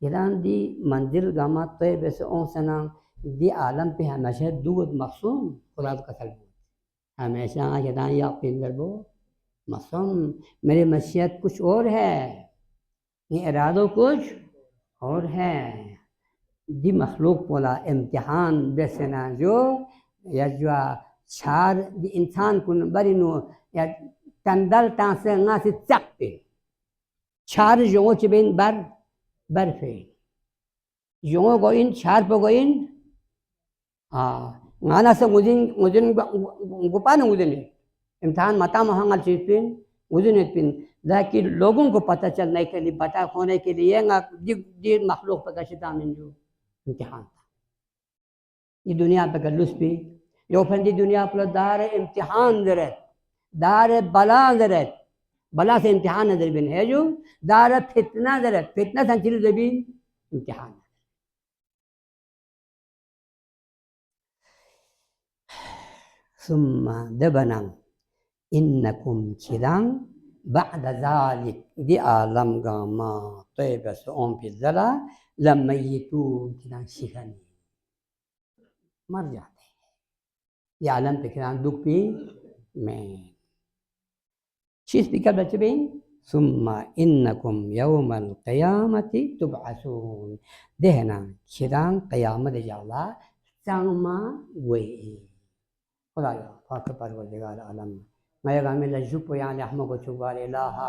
Iran दी मंजिल gamma तय बस ओं सना दी आलम पे हमेशा दूध मखसूम खुदा का कसम हमेशा यदां या पिंदर बो मखसूम मेरी मशीयत कुछ और है ये इरादो कुछ और है दी मखलूक पोला इम्तिहान बेसना जो या जो छार दी इंसान कुन बरिनो या तंदल तांसे नासी चकते छार जो चिबिन बर्फे जो गोइन छार पे गोइन ngana sa ngudin गुपा न ngudin इम्तिहान मता महंगा चीज पिन ngudin पिन लेकिन लोगों को पता चलने के लिए पता होने के लिए ये मखलूक पता चलता जो इम्तिहान था ये दुनिया पे गलुस भी यो फंदी दुनिया पर दार इम्तिहान दरत दार बला दरत बला से इम्तिहान नजर बिन है जो दार फितना दरत फितना संचिल जबीन इम्तिहान ثم دبنا إنكم شدان بعد ذلك دي عالم غاما طيب سؤون في الزلا لما يتون شدان شخني مر जाते ये आलम पे किरान दुख भी में चीज बिकल बच्चे भी सुम्मा इन्नकुम यौमल क़यामति तुबअसून देहना किरान क़यामत जाला चांगमा वे खुदा पाक परवरदिगार आलम मैं गामे लजुप यान अहमद को चुबारे लाहा